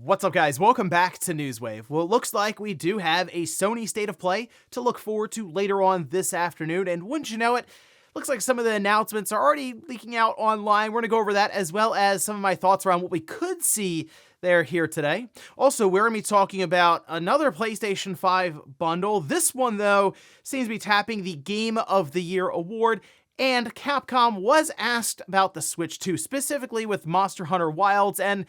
What's up, guys? Welcome back to Newswave. Well, it looks like we do have a Sony State of Play to look forward to later on this afternoon, and wouldn't you know it, looks like some of the announcements are already leaking out online. We're going to go over that as well as some of my thoughts around what we could see there here today. Also, we're going to be talking about another PlayStation 5 bundle. This one, though, seems to be tapping the Game of the Year award, and Capcom was asked about the Switch 2, specifically with Monster Hunter Wilds, and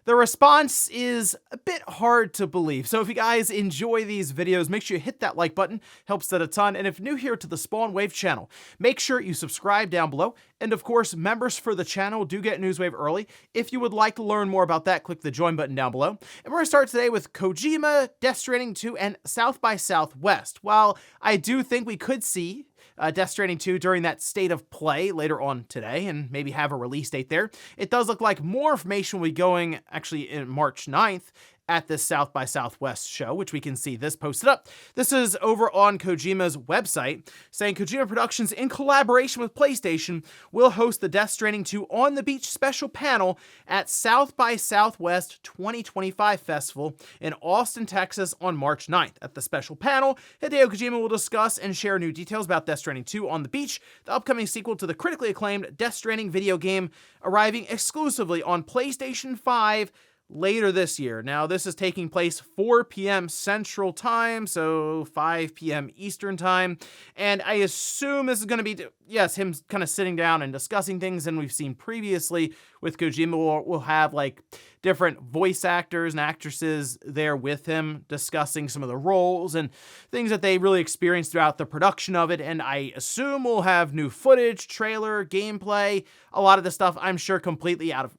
the response is a bit hard to believe. So if you guys enjoy these videos, make sure you hit that like button, helps that a ton. And if new here to the Spawn Wave channel, make sure you subscribe down below. And of course, members for the channel do get Newswave early. If you would like to learn more about that, click the join button down below. And we're gonna start today with Kojima, Death Stranding 2, and South by Southwest. While I do think we could see Death Stranding 2 during that State of Play later on today and maybe have a release date there, it does look like more information will be going actually in March 9th at this South by Southwest show, which we can see this posted up. This is over on Kojima's website, saying Kojima Productions, in collaboration with PlayStation, will host the Death Stranding 2 On the Beach special panel at South by Southwest 2025 Festival in Austin, Texas on March 9th. At the special panel, Hideo Kojima will discuss and share new details about Death Stranding 2 On the Beach, the upcoming sequel to the critically acclaimed Death Stranding video game, arriving exclusively on PlayStation 5 later this year. Now, this is taking place 4 p.m. Central Time, so 5 p.m. Eastern Time, and I assume this is going to be, yes, him kind of sitting down and discussing things, and we've seen previously with Kojima, we'll have like different voice actors and actresses there with him discussing some of the roles and things that they really experienced throughout the production of it, and I assume we'll have new footage, trailer, gameplay, a lot of the stuff I'm sure completely out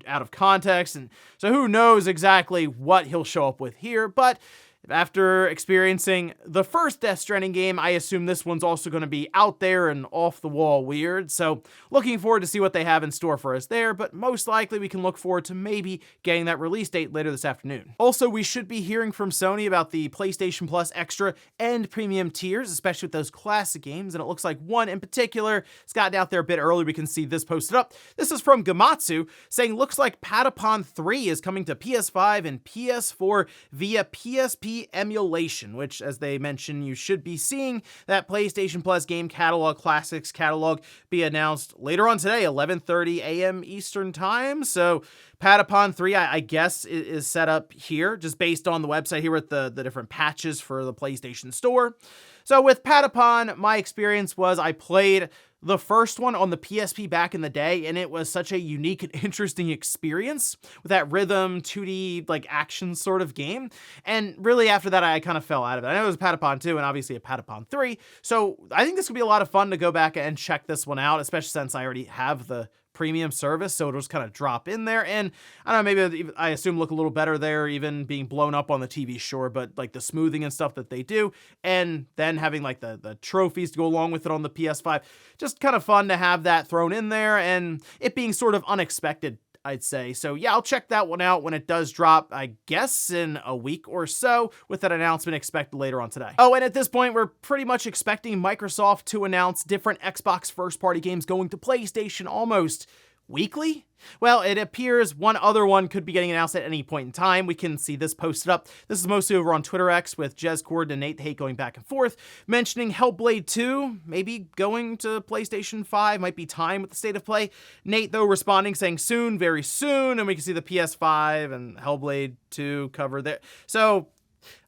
of context, and so who knows exactly what he'll show up with here, but after experiencing the first Death Stranding game, I assume this one's also going to be out there and off-the-wall weird, so looking forward to see what they have in store for us there, but most likely we can look forward to maybe getting that release date later this afternoon. Also, we should be hearing from Sony about the PlayStation Plus Extra and Premium tiers, especially with those classic games, and it looks like one in particular has gotten out there a bit early. We can see this posted up. This is from Gamatsu, saying, looks like Patapon 3 is coming to PS5 and PS4 via PSP emulation, which, as they mentioned, you should be seeing that PlayStation Plus game catalog, classics catalog, be announced later on today, 11:30 a.m. Eastern Time. So Patapon 3, I guess, is set up here, just based on the website here with the different patches for the PlayStation Store. So with Patapon, my experience was I played the first one on the PSP back in the day, and it was such a unique and interesting experience with that rhythm, 2D, like, action sort of game. And really, after that, I kind of fell out of it. I know it was Patapon 2 and obviously a Patapon 3, so I think this would be a lot of fun to go back and check this one out, especially since I already have the premium service, so it'll just kind of drop in there, and I don't know, maybe I assume look a little better there, even being blown up on the TV, sure, but like the smoothing and stuff that they do, and then having like the trophies to go along with it on the PS5, just kind of fun to have that thrown in there, and it being sort of unexpected, I'd say. So yeah, I'll check that one out when it does drop, I guess in a week or so, with that announcement expected later on today. Oh, and at this point, we're pretty much expecting Microsoft to announce different Xbox first-party games going to PlayStation almost weekly? Well, it appears one other one could be getting announced at any point in time. We can see this posted up. This is mostly over on Twitter X with Jez Cord and Nate Hate going back and forth, mentioning Hellblade 2, maybe going to PlayStation 5, might be time with the State of Play. Nate, though, responding, saying soon, very soon, and we can see the PS5 and Hellblade 2 covered there. So,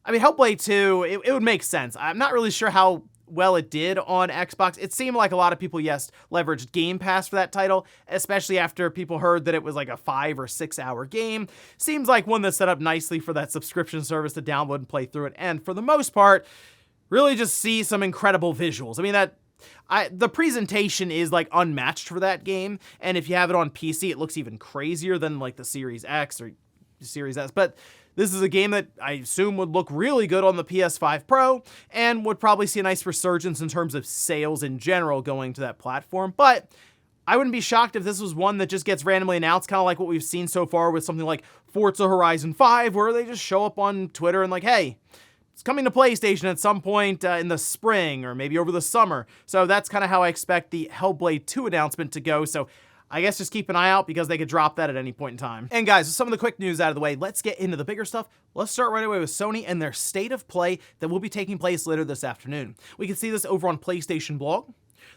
I mean, Hellblade 2, it would make sense. I'm not really sure how well it did on Xbox. It seemed like a lot of people, yes, leveraged Game Pass for that title, especially after people heard that it was like a 5 or 6 hour game. Seems like one that's set up nicely for that subscription service to download and play through it, and for the most part, really just see some incredible visuals. I mean, the presentation is like unmatched for that game, and if you have it on PC, it looks even crazier than like the Series X or Series S, but this is a game that I assume would look really good on the PS5 Pro and would probably see a nice resurgence in terms of sales in general going to that platform. But I wouldn't be shocked if this was one that just gets randomly announced, kind of like what we've seen so far with something like Forza Horizon 5, where they just show up on Twitter and like, hey, it's coming to PlayStation at some point in the spring or maybe over the summer. So that's kind of how I expect the Hellblade 2 announcement to go. So I guess just keep an eye out because they could drop that at any point in time. And guys, with some of the quick news out of the way, let's get into the bigger stuff. Let's start right away with Sony and their state of play that will be taking place later this afternoon. We can see this over on PlayStation Blog.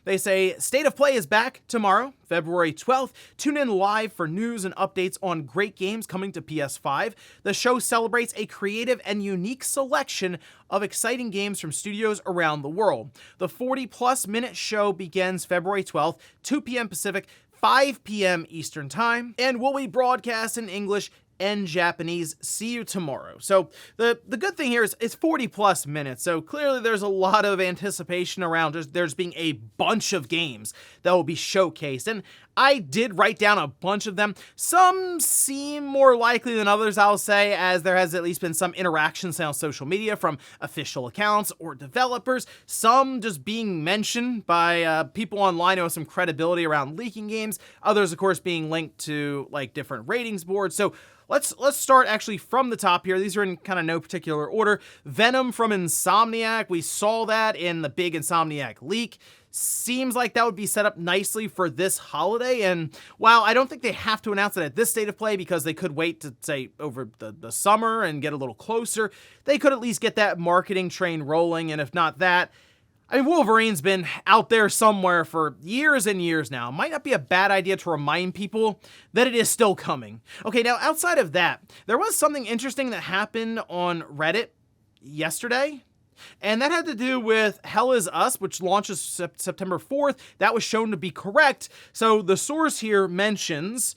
They say, State of Play is back tomorrow, February 12th. Tune in live for news and updates on great games coming to PS5. The show celebrates a creative and unique selection of exciting games from studios around the world. The 40-plus minute show begins February 12th, 2 p.m. Pacific, 5 p.m. Eastern Time, and will be broadcast in English and Japanese. See you tomorrow. So the good thing here is it's 40 plus minutes. So clearly there's a lot of anticipation around there's being a bunch of games that will be showcased. And I did write down a bunch of them. Some seem more likely than others, I'll say, as there has at least been some interaction on social media from official accounts or developers. Some just being mentioned by people online who have some credibility around leaking games. Others, of course, being linked to like different ratings boards. So let's start actually from the top here. These are in kind of no particular order. Venom from Insomniac. We saw that in the big Insomniac leak. Seems like that would be set up nicely for this holiday, and while I don't think they have to announce it at this state of play because they could wait to, say, over the summer and get a little closer, they could at least get that marketing train rolling, and if not that, I mean, Wolverine's been out there somewhere for years and years now. Might not be a bad idea to remind people that it is still coming. Okay, now outside of that, there was something interesting that happened on Reddit yesterday. And that had to do with Hell is Us, which launches September 4th. That was shown to be correct. So the source here mentions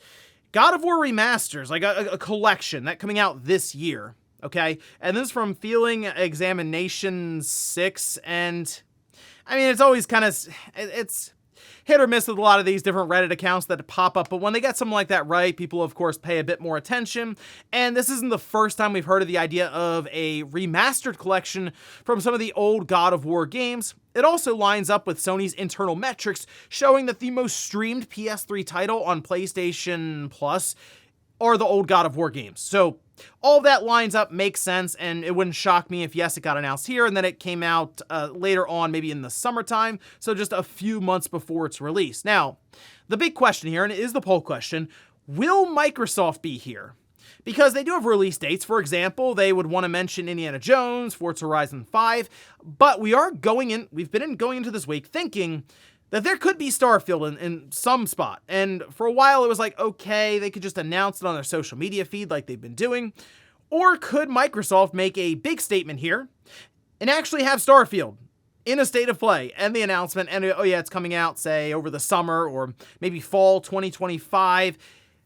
God of War Remasters, like a collection that coming out this year. Okay. And this is from Feeling Examination 6. And I mean, it's always kind of, it's hit or miss with a lot of these different Reddit accounts that pop up, but when they get something like that right, people of course pay a bit more attention, and this isn't the first time we've heard of the idea of a remastered collection from some of the old God of War games. It also lines up with Sony's internal metrics, showing that the most streamed PS3 title on PlayStation Plus are the old God of War games. So all that lines up, makes sense, and it wouldn't shock me if, yes, it got announced here, and then it came out later on, maybe in the summertime, so just a few months before its release. Now, the big question here, and it is the poll question, will Microsoft be here? Because they do have release dates. For example, they would want to mention Indiana Jones, Forza Horizon 5, but we've been going into this week thinking that there could be Starfield in some spot. And for a while it was like, okay, they could just announce it on their social media feed like they've been doing. Or could Microsoft make a big statement here and actually have Starfield in a state of play and the announcement, and oh yeah, it's coming out, say, over the summer or maybe fall 2025.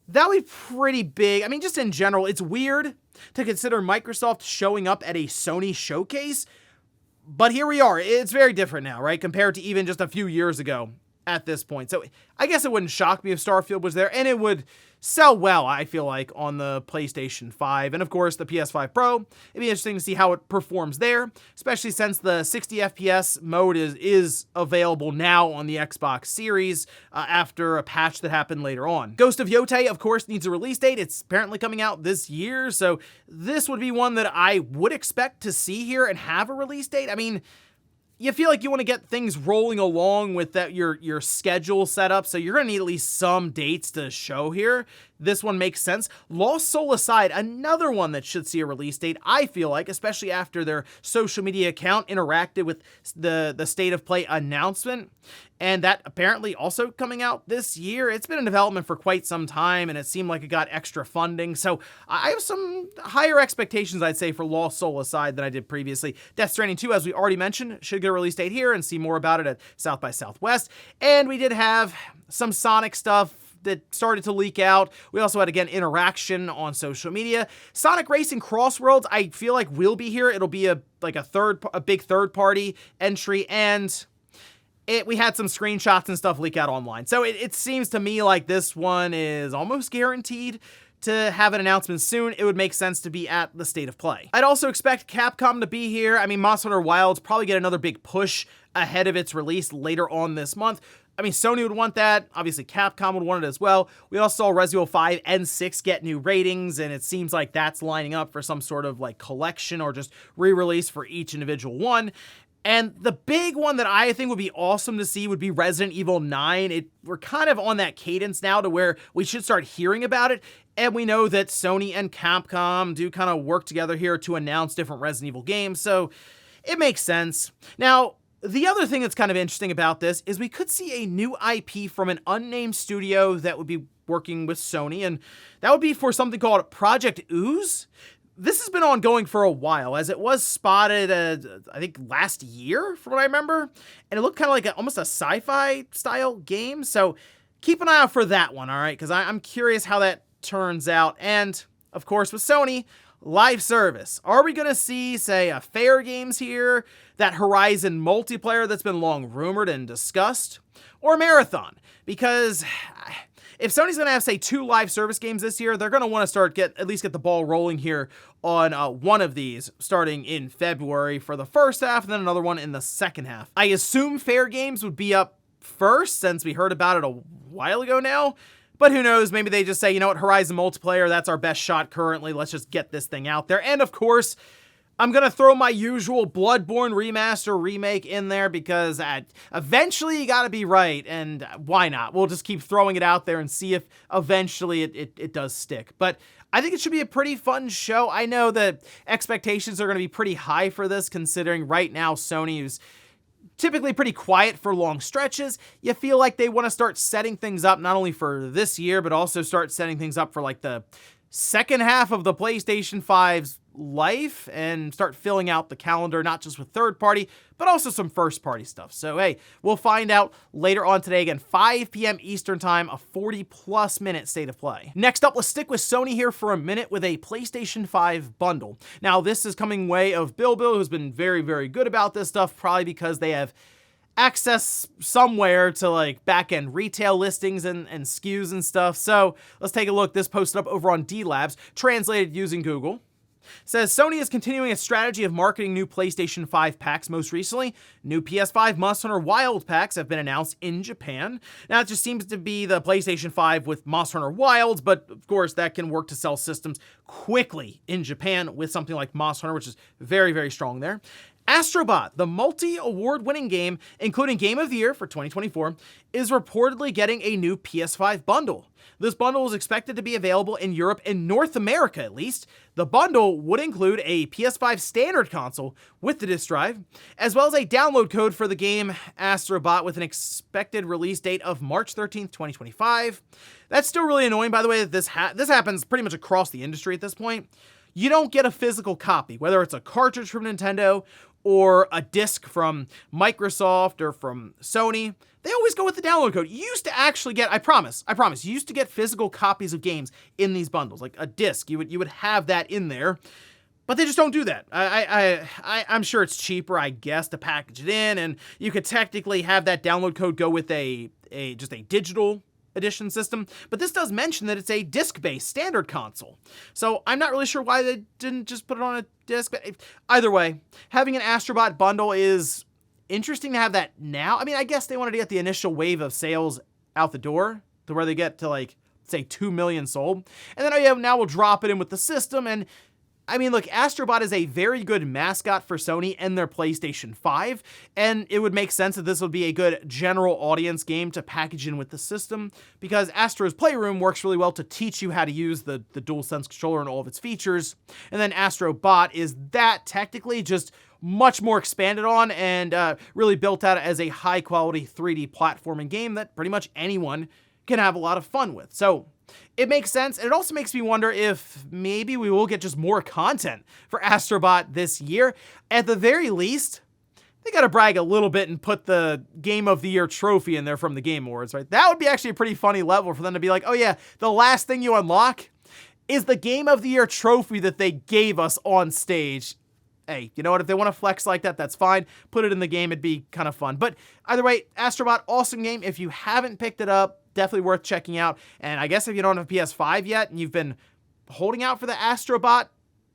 That would be pretty big. I mean, just in general, it's weird to consider Microsoft showing up at a Sony showcase. But here we are. It's very different now, right? Compared to even just a few years ago at this point. So I guess it wouldn't shock me if Starfield was there, and it would sell well, I feel like, on the PlayStation 5. And of course, the PS5 Pro. It'd be interesting to see how it performs there, especially since the 60 FPS mode is available now on the Xbox Series after a patch that happened later on. Ghost of Yotei, of course, needs a release date. It's apparently coming out this year, so this would be one that I would expect to see here and have a release date. I mean, you feel like you want to get things rolling along with that your schedule set up, so you're going to need at least some dates to show here. This one makes sense. Lost Soul aside, another one that should see a release date, I feel like, especially after their social media account interacted with the State of Play announcement, and that apparently also coming out this year. It's been in development for quite some time, and it seemed like it got extra funding, so I have some higher expectations, I'd say, for Lost Soul aside than I did previously. Death Stranding 2, as we already mentioned, should get a release date here, and see more about it at South by Southwest. And we did have some Sonic stuff that started to leak out. We also had, again, interaction on social media. Sonic Racing Crossworlds, I feel like will be here. It'll be a big third-party entry, and we had some screenshots and stuff leak out online. So it seems to me like this one is almost guaranteed to have an announcement soon. It would make sense to be at the State of Play. I'd also expect Capcom to be here. I mean, Monster Hunter Wilds probably get another big push ahead of its release later on this month. I mean, Sony would want that. Obviously, Capcom would want it as well. We also saw Resident Evil 5 and 6 get new ratings, and it seems like that's lining up for some sort of like collection or just re-release for each individual one. And the big one that I think would be awesome to see would be Resident Evil 9. We're kind of on that cadence now to where we should start hearing about it. And we know that Sony and Capcom do kind of work together here to announce different Resident Evil games, so it makes sense. Now, the other thing that's kind of interesting about this is we could see a new IP from an unnamed studio that would be working with Sony, and that would be for something called Project Ooze. This has been ongoing for a while, as it was spotted, I think, last year, from what I remember, and it looked kind of like almost a sci-fi style game, so keep an eye out for that one, all right, because I'm curious how that turns out. And, of course, with Sony, live service. Are we going to see, say, a Fair Games here, that Horizon multiplayer that's been long rumored and discussed, or Marathon? Because if Sony's going to have, say, 2 live service games this year, they're going to want to start at least get the ball rolling here on one of these starting in February for the first half, and then another one in the second half. I assume Fair Games would be up first, since we heard about it a while ago now. But who knows, maybe they just say, you know what, Horizon multiplayer, that's our best shot currently, let's just get this thing out there. And of course, I'm going to throw my usual Bloodborne remaster remake in there because eventually you got to be right, and why not? We'll just keep throwing it out there and see if eventually it does stick. But I think it should be a pretty fun show. I know that expectations are going to be pretty high for this, considering right now Sony is typically pretty quiet for long stretches. You feel like they want to start setting things up not only for this year, but also start setting things up for like the second half of the PlayStation 5's life and start filling out the calendar, not just with third party, but also some first party stuff. So, hey, we'll find out later on today. Again, 5 p.m. Eastern time, a 40+ minute state of play. Next up, let's stick with Sony here for a minute with a PlayStation 5 bundle. Now, this is coming way of BillBill, who's been very, very good about this stuff, probably because they have access somewhere to like back-end retail listings and SKUs and stuff. So let's take a look. This posted up over on D-Labs, translated using Google. Says Sony is continuing its strategy of marketing new PlayStation 5 packs. Most recently, new PS5 Monster Hunter Wild packs have been announced in Japan. Now, it just seems to be the PlayStation 5 with Monster Hunter Wilds, but of course, that can work to sell systems quickly in Japan with something like Monster Hunter, which is very, very strong there. Astrobot, the multi-award-winning game, including Game of the Year for 2024, is reportedly getting a new PS5 bundle. This bundle is expected to be available in Europe and North America, at least. The bundle would include a PS5 standard console with the disc drive, as well as a download code for the game Astrobot with an expected release date of March 13th, 2025. That's still really annoying, by the way, that this happens pretty much across the industry at this point. You don't get a physical copy, whether it's a cartridge from Nintendo or a disc from Microsoft or from Sony. They always go with the download code. You used to actually get, I promise, you used to get physical copies of games in these bundles, like a disc. You would have that in there, but they just don't do that. I'm sure it's cheaper, I guess, to package it in, and you could technically have that download code go with just a digital edition system, but this does mention that it's a disc-based standard console. So I'm not really sure why they didn't just put it on a disc, but either way, having an Astrobot bundle is interesting to have that now. I mean, I guess they wanted to get the initial wave of sales out the door to where they get to like, say, 2 million sold. And then, oh yeah, now we'll drop it in with the system. And I mean, look, Astrobot is a very good mascot for Sony and their PlayStation 5, and it would make sense that this would be a good general audience game to package in with the system, because Astro's Playroom works really well to teach you how to use the DualSense controller and all of its features, and then Astrobot is that technically just much more expanded on and really built out as a high-quality 3D platforming game that pretty much anyone can have a lot of fun with. So it makes sense, and it also makes me wonder if maybe we will get just more content for Astrobot this year. At the very least, they gotta brag a little bit and put the Game of the Year trophy in there from the Game Awards, right? That would be actually a pretty funny level for them to be like, oh yeah, the last thing you unlock is the Game of the Year trophy that they gave us on stage. Hey, you know what? If they want to flex like that, that's fine. Put it in the game. It'd be kind of fun. But either way, Astrobot, awesome game. If you haven't picked it up, definitely worth checking out. And I guess if you don't have a PS5 yet and you've been holding out for the Astrobot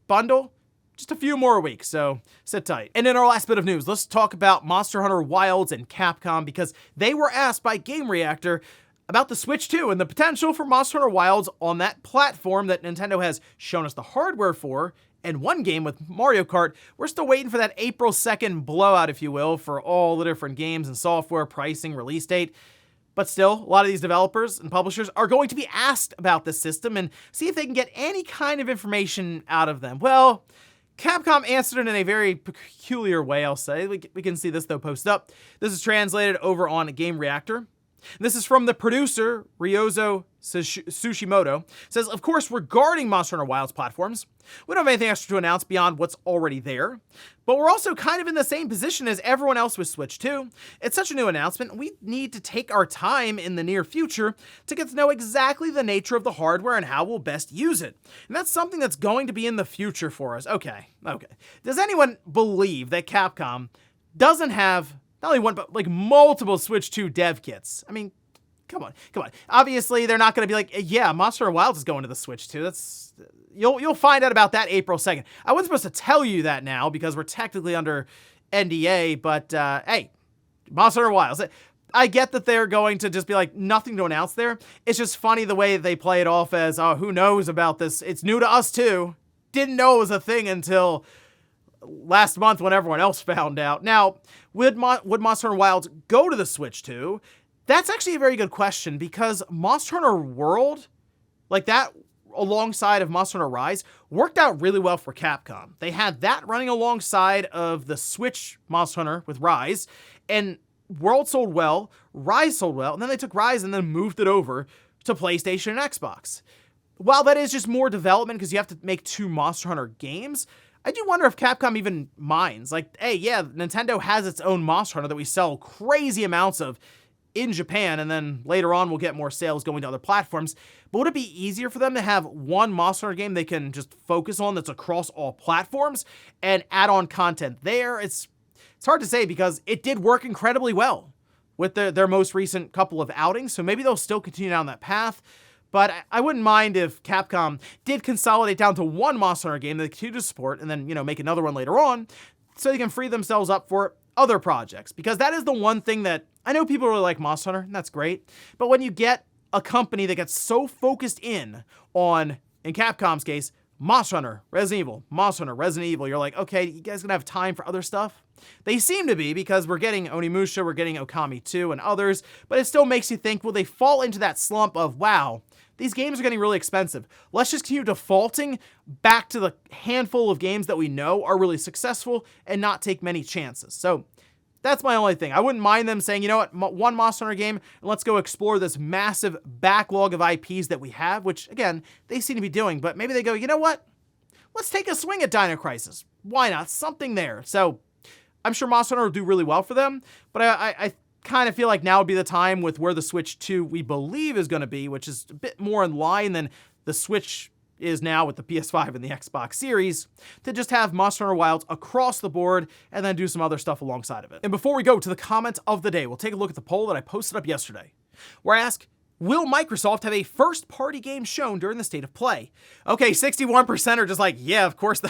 bundle, just a few more weeks, so sit tight. And in our last bit of news, let's talk about Monster Hunter Wilds and Capcom, because they were asked by Game Reactor about the Switch 2 and the potential for Monster Hunter Wilds on that platform that Nintendo has shown us the hardware for. And one game with Mario Kart, we're still waiting for that April 2nd blowout, if you will, for all the different games and software, pricing, release date. But still, a lot of these developers and publishers are going to be asked about the system and see if they can get any kind of information out of them. Well, Capcom answered it in a very peculiar way, I'll say. We can see this, though, posted up. This is translated over on Game Reactor. This is from the producer, Ryozo Tsushimoto. It says, of course, regarding Monster Hunter Wilds platforms, we don't have anything extra to announce beyond what's already there, but we're also kind of in the same position as everyone else with Switch 2. It's such a new announcement, we need to take our time in the near future to get to know exactly the nature of the hardware and how we'll best use it. And that's something that's going to be in the future for us. Okay. Does anyone believe that Capcom doesn't have not only one, but like multiple Switch 2 dev kits? I mean, come on. Obviously, they're not going to be like, yeah, Monster Hunter Wilds is going to the Switch 2. You'll find out about that April 2nd. I wasn't supposed to tell you that now because we're technically under NDA, but hey, Monster Hunter Wilds. I get that they're going to just be like, nothing to announce there. It's just funny the way they play it off as, oh, who knows about this? It's new to us too. Didn't know it was a thing until last month when everyone else found out. Now, would Monster Hunter Wilds go to the Switch 2? That's actually a very good question because Monster Hunter World, like that alongside of Monster Hunter Rise, worked out really well for Capcom. They had that running alongside of the Switch Monster Hunter with Rise, and World sold well, Rise sold well, and then they took Rise and then moved it over to PlayStation and Xbox. While that is just more development because you have to make 2 Monster Hunter games, I do wonder if Capcom even minds. Like, hey, yeah, Nintendo has its own Monster Hunter that we sell crazy amounts of in Japan, and then later on we'll get more sales going to other platforms. But would it be easier for them to have one Monster Hunter game they can just focus on that's across all platforms and add on content there? It's hard to say because it did work incredibly well with their most recent couple of outings, so maybe they'll still continue down that path. But I wouldn't mind if Capcom did consolidate down to one Monster Hunter game that they continue to support and then, make another one later on so they can free themselves up for other projects. Because that is the one thing that I know people really like Monster Hunter, and that's great. But when you get a company that gets so focused in on, in Capcom's case, Monster Hunter, Resident Evil, Monster Hunter, Resident Evil, you're like, okay, you guys gonna have time for other stuff? They seem to be because we're getting Onimusha, we're getting Okami 2 and others, but it still makes you think, will they fall into that slump of, wow, these games are getting really expensive. Let's just continue defaulting back to the handful of games that we know are really successful and not take many chances. So that's my only thing. I wouldn't mind them saying, you know what, one Monster Hunter game, and let's go explore this massive backlog of IPs that we have, which, again, they seem to be doing. But maybe they go, you know what, let's take a swing at Dino Crisis. Why not? Something there. So I'm sure Monster Hunter will do really well for them, but I kind of feel like now would be the time with where the Switch 2 we believe is going to be, which is a bit more in line than the Switch is now with the PS5 and the Xbox Series, to just have Monster Hunter Wilds across the board and then do some other stuff alongside of it. And before we go to the comment of the day, we'll take a look at the poll that I posted up yesterday, where I ask, will Microsoft have a first-party game shown during the State of Play? Okay, 61% are just like, yeah, of course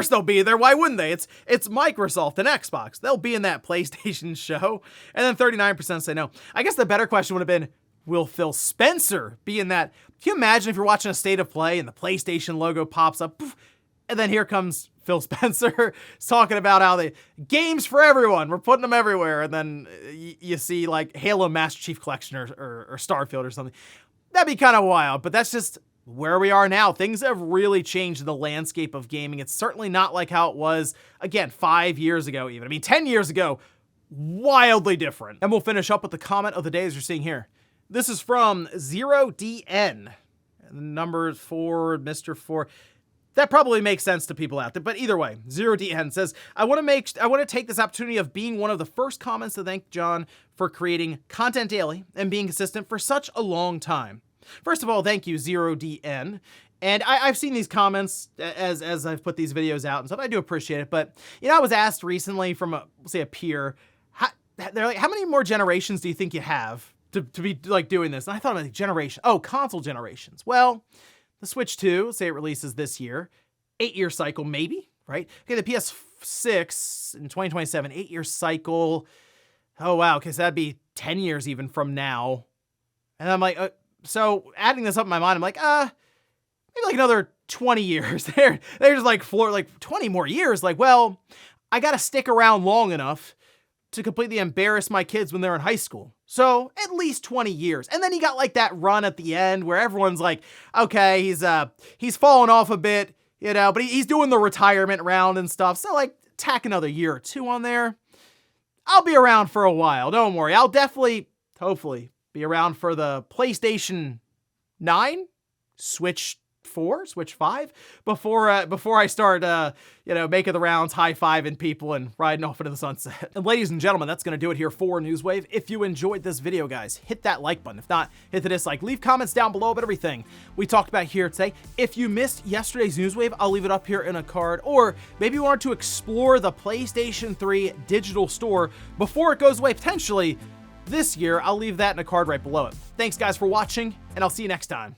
they'll be there. Why wouldn't they? It's Microsoft and Xbox. They'll be in that PlayStation show. And then 39% say no. I guess the better question would have been, will Phil Spencer be in that? Can you imagine if you're watching a State of Play and the PlayStation logo pops up, poof, and then here comes Phil Spencer talking about how the games for everyone, we're putting them everywhere, and then you see like Halo Master Chief Collection or Starfield or something. That'd be kind of wild, but that's just where we are now. Things have really changed the landscape of gaming. It's certainly not like how it was, again, 5 years ago even. I mean, 10 years ago, wildly different. And we'll finish up with the comment of the day as you're seeing here. This is from 0DN. Numbers 4, Mr. 4. That probably makes sense to people out there, but either way, 0DN says, I want to take this opportunity of being one of the first comments to thank John for creating content daily and being consistent for such a long time. First of all, thank you, 0DN. And I've seen these comments as I've put these videos out and stuff. I do appreciate it, but I was asked recently from a peer, they're like, how many more generations do you think you have to be like doing this? And I thought about the generation. Oh, console generations. Well, the Switch 2, say it releases this year, 8-year cycle, maybe, right? Okay, the PS6 in 2027, 8-year cycle. Oh, wow. Okay, so that'd be 10 years even from now. And I'm like, so adding this up in my mind, I'm like, maybe like another 20 years. They're just like 20 more years. Like, well, I got to stick around long enough to completely embarrass my kids when they're in high school. So at least 20 years. And then he got like that run at the end where everyone's like, okay, he's fallen off a bit, you know, but he's doing the retirement round and stuff. So like tack another year or two on there. I'll be around for a while. Don't worry. I'll definitely, hopefully, be around for the PlayStation 9, Switch 4, Switch 5 before I start making the rounds, high-fiving people and riding off into the sunset. And ladies and gentlemen, that's gonna do it here for Newswave. If you enjoyed this video, guys, hit that like button. If not, hit the dislike. Leave comments down below about everything we talked about here today. If you missed yesterday's Newswave, I'll leave it up here in a card. Or maybe you wanted to explore the PlayStation 3 digital store before it goes away potentially this year, I'll leave that in a card right below it. Thanks guys for watching, and I'll see you next time.